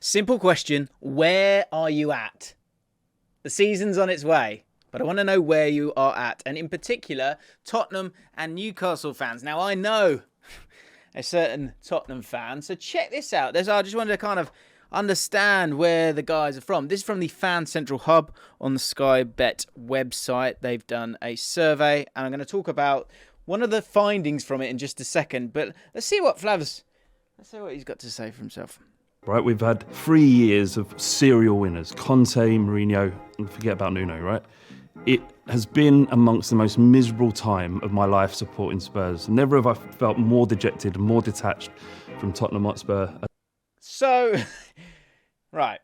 Simple question. Where are you at? The season's on its way, but I want to know where you are at. And in particular, Tottenham and Newcastle fans. Now, I know a certain Tottenham fan, so check this out. I just wanted to kind of understand where the guys are from. This is from the Fan Central Hub on the Sky Bet website. They've done a survey, and I'm going to talk about one of the findings from it in just a second. But let's see what Flav's... Let's see what he's got to say for himself. Right, we've had 3 years of serial winners, Conte, Mourinho, and forget about Nuno, right? It has been amongst the most miserable time of my life supporting Spurs. Never have I felt more dejected and more detached from Tottenham Hotspur. So, right.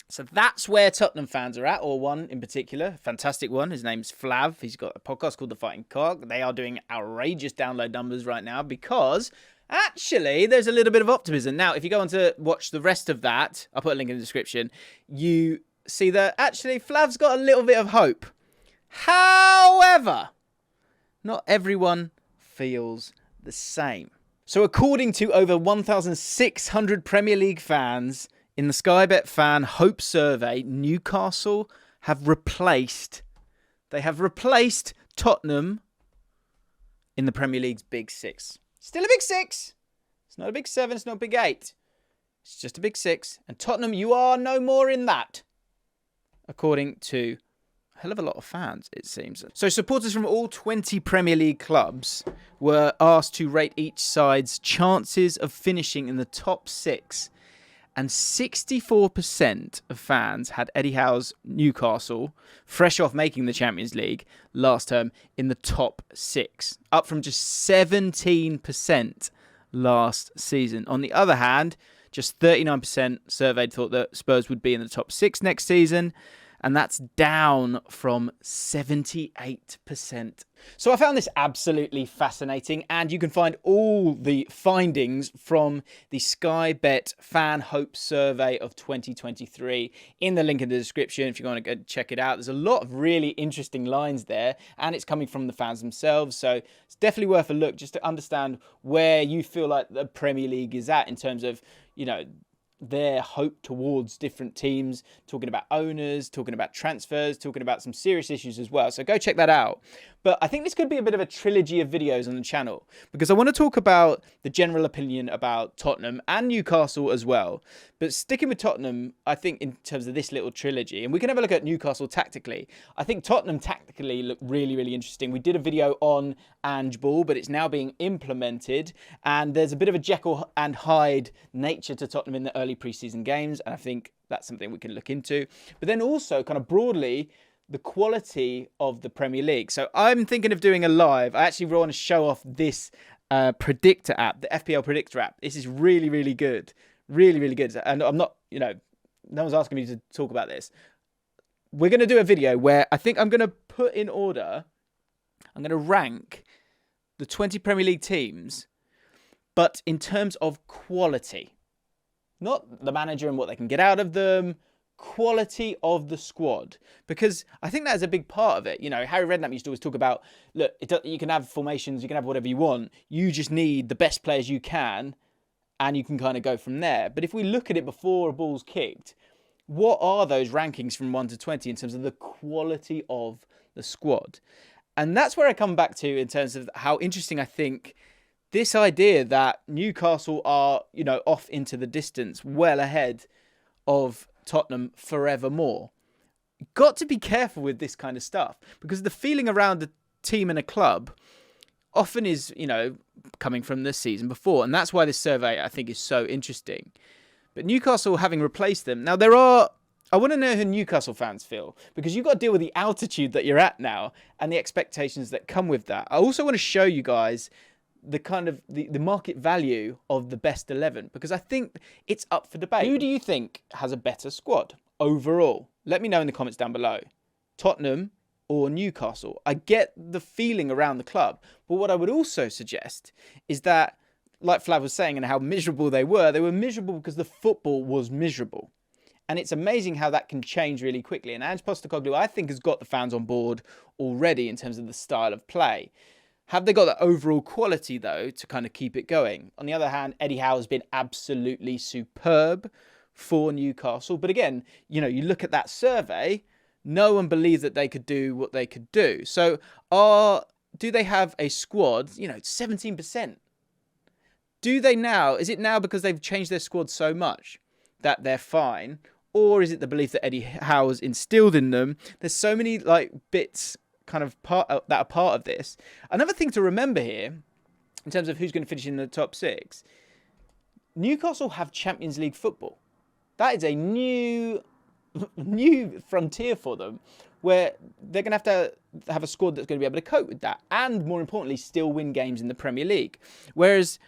So that's where Tottenham fans are at, or one in particular, fantastic one. His name's Flav. He's got a podcast called The Fighting Cock. They are doing outrageous download numbers right now because... actually, there's a little bit of optimism. Now, if you go on to watch the rest of that, I'll put a link in the description, you see that actually Flav's got a little bit of hope. However, not everyone feels the same. So according to over 1,600 Premier League fans in the Sky Bet Fan Hope Survey, Newcastle have replaced Tottenham in the Premier League's Big Six. Still a Big Six. It's not a Big Seven. It's not a Big Eight. It's just a Big Six. And Tottenham, you are no more in that. According to a hell of a lot of fans, it seems. So supporters from all 20 Premier League clubs were asked to rate each side's chances of finishing in the top six. And 64% of fans had Eddie Howe's Newcastle, fresh off making the Champions League last term, in the top six, up from just 17% last season. On the other hand, just 39% surveyed thought that Spurs would be in the top six next season, and that's down from 78%. So I found this absolutely fascinating, and you can find all the findings from the Sky Bet Fan Hope Survey of 2023 in the link in the description if you want to go check it out. There's a lot of really interesting lines there, and it's coming from the fans themselves, so it's definitely worth a look just to understand where you feel like the Premier League is at in terms of, you know, their hope towards different teams, talking about owners, talking about transfers, talking about some serious issues as well. So go check that out. But I think this could be a bit of a trilogy of videos on the channel because I want to talk about the general opinion about Tottenham and Newcastle as well. But sticking with Tottenham, I think in terms of this little trilogy, and we can have a look at Newcastle tactically. I think Tottenham tactically look really, really interesting. We did a video on Ange Ball, but it's now being implemented. And there's a bit of a Jekyll and Hyde nature to Tottenham in the early pre-season games. And I think that's something we can look into. But then also kind of broadly, the quality of the Premier League. So I'm thinking of doing a live. I actually want to show off this predictor app, the FPL predictor app. This is really, really good. Really, really good. And I'm not, you know, no one's asking me to talk about this. We're going to do a video where I think I'm going to put in order, I'm going to rank the 20 Premier League teams, but in terms of quality. Not the manager and what they can get out of them, quality of the squad, because I think that is a big part of it. You know, Harry Redknapp used to always talk about, look, you can have formations, you can have whatever you want. You just need the best players you can, and you can kind of go from there. But if we look at it before a ball's kicked, what are those rankings from 1 to 20 in terms of the quality of the squad? And that's where I come back to in terms of how interesting I think this idea that Newcastle are, you know, off into the distance, well ahead of Tottenham forevermore. Got to be careful with this kind of stuff because the feeling around a team and a club often is, you know, coming from the season before. And that's why this survey, I think, is so interesting. But Newcastle having replaced them. Now, I want to know how Newcastle fans feel because you've got to deal with the altitude that you're at now and the expectations that come with that. I also want to show you guys the kind of the market value of the best 11 because I think it's up for debate. Who do you think has a better squad overall? Let me know in the comments down below. Tottenham or Newcastle? I get the feeling around the club, but what I would also suggest is that, like Flav was saying, and how miserable they were miserable because the football was miserable. And it's amazing how that can change really quickly. And Ange Postecoglou, I think, has got the fans on board already in terms of the style of play. Have they got the overall quality, though, to kind of keep it going? On the other hand, Eddie Howe has been absolutely superb for Newcastle. But again, you know, you look at that survey, no one believed that they could do what they could do. So do they have a squad, you know, 17%? Do they now, is it now because they've changed their squad so much that they're fine? Or is it the belief that Eddie Howe has instilled in them? There's so many like bits kind of that are part of this. Another thing to remember here, in terms of who's going to finish in the top 6, Newcastle have Champions League football. That is a new frontier for them, where they're going to have a squad that's going to be able to cope with that, and more importantly, still win games in the Premier League. Whereas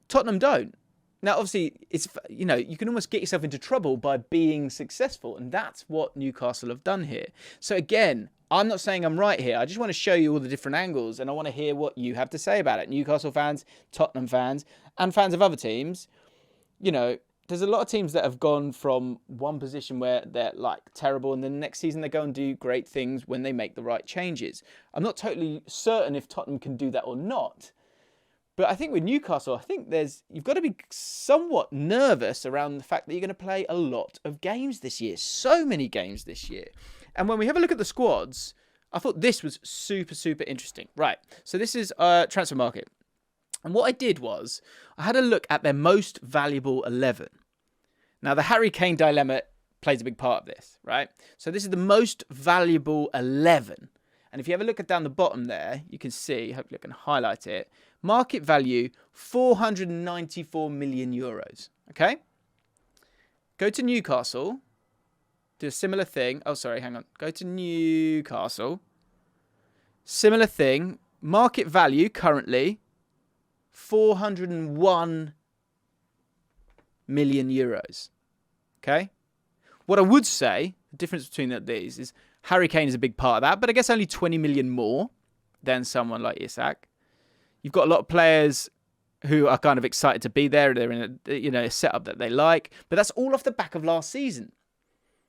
Tottenham don't. Now, obviously, it's, you know, you can almost get yourself into trouble by being successful, and that's what Newcastle have done here. So again, I'm not saying I'm right here. I just want to show you all the different angles, and I want to hear what you have to say about it. Newcastle fans, Tottenham fans, and fans of other teams. You know, there's a lot of teams that have gone from one position where they're like terrible, and then the next season they go and do great things when they make the right changes. I'm not totally certain if Tottenham can do that or not. But I think with Newcastle, I think you've got to be somewhat nervous around the fact that you're going to play a lot of games this year. So many games this year. And when we have a look at the squads, I thought this was super, super interesting. Right, so this is Transfer Market. And what I did was, I had a look at their most valuable 11. Now, the Harry Kane dilemma plays a big part of this, right? So this is the most valuable 11. And if you have a look at down the bottom there, you can see, hopefully I can highlight it, market value, 494 million euros, okay? Go to Newcastle, do a similar thing. Oh, sorry, hang on. Go to Newcastle. Similar thing, market value currently, 401 million euros, okay? What I would say, the difference between these is Harry Kane is a big part of that, but I guess only 20 million more than someone like Isak. You've got a lot of players who are kind of excited to be there. They're in a setup that they like, but that's all off the back of last season.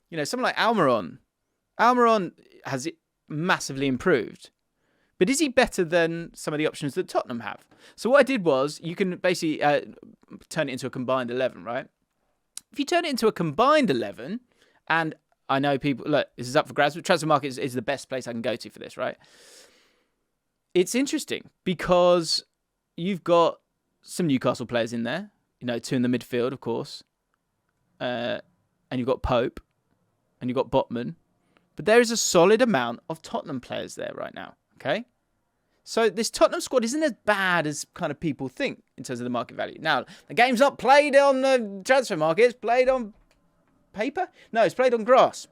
You know, someone like Almiron has massively improved, but is he better than some of the options that Tottenham have? So what I did was, you can basically turn it into a combined 11, right? If you turn it into a combined 11, and I know people, look, this is up for grabs, but Transfer Market is the best place I can go to for this, right? It's interesting because you've got some Newcastle players in there, you know, 2 in the midfield, of course, and you've got Pope, and you've got Botman, but there is a solid amount of Tottenham players there right now, okay? So this Tottenham squad isn't as bad as kind of people think in terms of the market value. Now, the game's not played on the Transfer Market, it's played on paper? No, it's played on grass.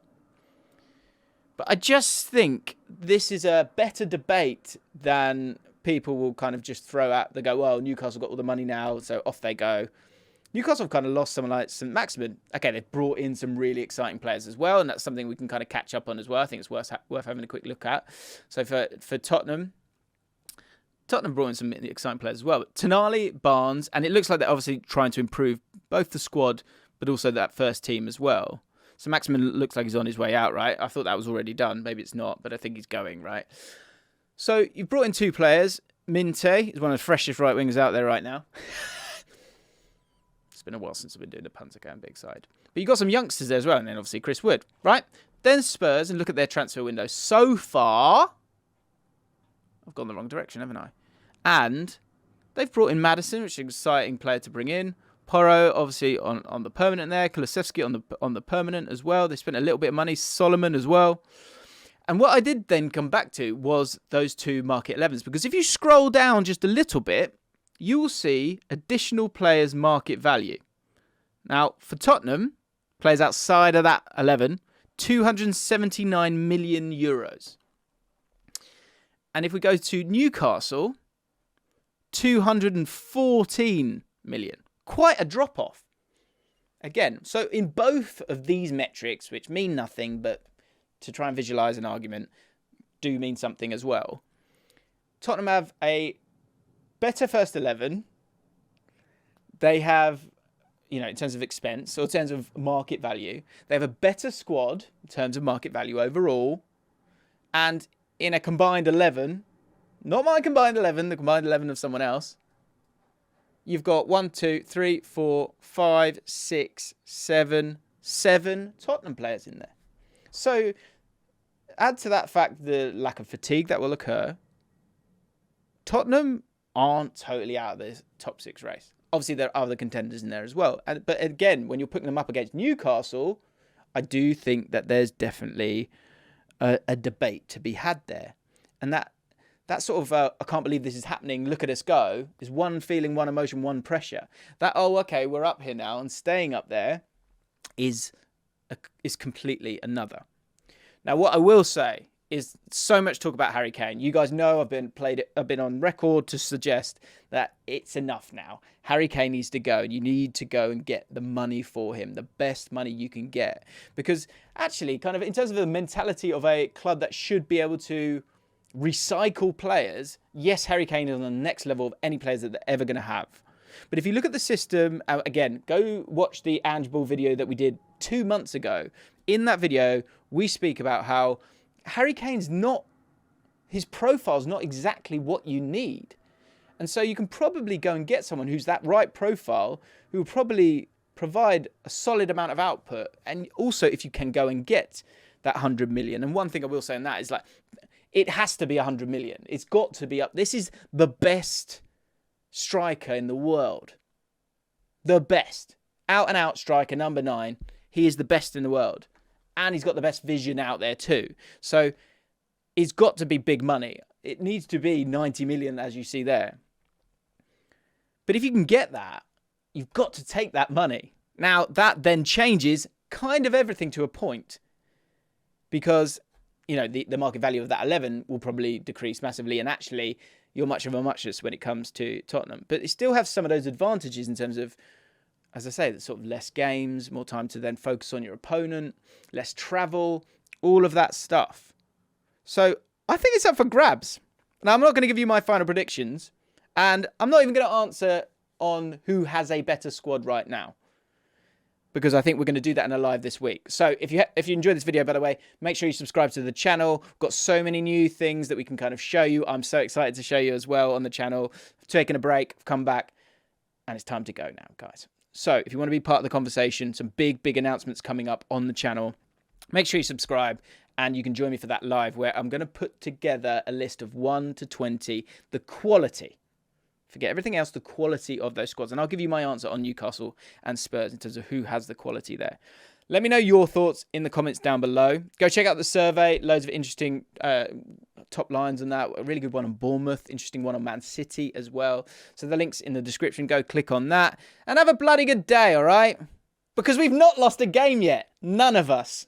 But I just think this is a better debate than people will kind of just throw out. They go, well, Newcastle got all the money now, so off they go. Newcastle have kind of lost someone like St. Maximin. Okay, they've brought in some really exciting players as well, and that's something we can kind of catch up on as well. I think it's worth having a quick look at. So for Tottenham brought in some exciting players as well. But Tonali, Barnes, and it looks like they're obviously trying to improve both the squad, but also that first team as well. So Maximin looks like he's on his way out, right? I thought that was already done. Maybe it's not, but I think he's going, right? So you've brought in 2 players. Minte is one of the freshest right wingers out there right now. It's been a while since I've been doing the punter cam big side. But you've got some youngsters there as well, and then obviously Chris Wood, right? Then Spurs, and look at their transfer window. So far, I've gone the wrong direction, haven't I? And they've brought in Maddison, which is an exciting player to bring in. Porro, obviously, on the permanent there. Kulusevski on the permanent as well. They spent a little bit of money. Solomon as well. And what I did then come back to was those 2 market 11s. Because if you scroll down just a little bit, you will see additional players' market value. Now, for Tottenham, players outside of that 11, 279 million euros. And if we go to Newcastle, 214 million. Quite a drop-off. Again, so in both of these metrics, which mean nothing, but to try and visualise an argument, do mean something as well. Tottenham have a better first 11. They have, you know, in terms of expense, or in terms of market value, they have a better squad in terms of market value overall. And in a combined 11, not my combined 11, the combined 11 of someone else, you've got 1, 2, 3, 4, 5, 6, 7 Tottenham players in there. So add to that fact the lack of fatigue that will occur. Tottenham aren't totally out of the top 6 race. Obviously, there are other contenders in there as well. But again, when you're putting them up against Newcastle, I do think that there's definitely a debate to be had there. And that sort of, I can't believe this is happening, look at us go, is one feeling, one emotion, one pressure. That, oh, okay, we're up here now, and staying up there is completely another. Now, what I will say is so much talk about Harry Kane. You guys know I've been on record to suggest that it's enough now. Harry Kane needs to go, and you need to go and get the money for him, the best money you can get. Because actually, kind of in terms of the mentality of a club that should be able to recycle players, yes, Harry Kane is on the next level of any players that they're ever going to have. But if you look at the system, again, go watch the Ange Ball video that we did 2 months ago. In that video, we speak about how Harry Kane's his profile's not exactly what you need. And so you can probably go and get someone who's that right profile, who will probably provide a solid amount of output. And also, if you can go and get that 100 million. And one thing I will say on that is, like, it has to be 100 million. It's got to be up. This is the best striker in the world. The best. Out and out striker, number 9. He is the best in the world. And he's got the best vision out there too. So it's got to be big money. It needs to be 90 million, as you see there. But if you can get that, you've got to take that money. Now, that then changes kind of everything to a point. Because, you know, the market value of that 11 will probably decrease massively. And actually, you're much of a muchness when it comes to Tottenham. But they still have some of those advantages in terms of, as I say, sort of less games, more time to then focus on your opponent, less travel, all of that stuff. So I think it's up for grabs. Now, I'm not going to give you my final predictions, and I'm not even going to answer on who has a better squad right now, because I think we're going to do that in a live this week. So if you enjoyed this video, by the way, make sure you subscribe to the channel. We've got so many new things that we can kind of show you. I'm so excited to show you as well on the channel. I've taken a break, I've come back, and it's time to go now, guys. So if you want to be part of the conversation, some big announcements coming up on the channel, make sure you subscribe, and you can join me for that live where I'm going to put together a list of 1 to 20, the quality. Forget everything else, the quality of those squads. And I'll give you my answer on Newcastle and Spurs in terms of who has the quality there. Let me know your thoughts in the comments down below. Go check out the survey. Loads of interesting top lines on that. A really good one on Bournemouth. Interesting one on Man City as well. So the link's in the description. Go click on that. And have a bloody good day, all right? Because we've not lost a game yet. None of us.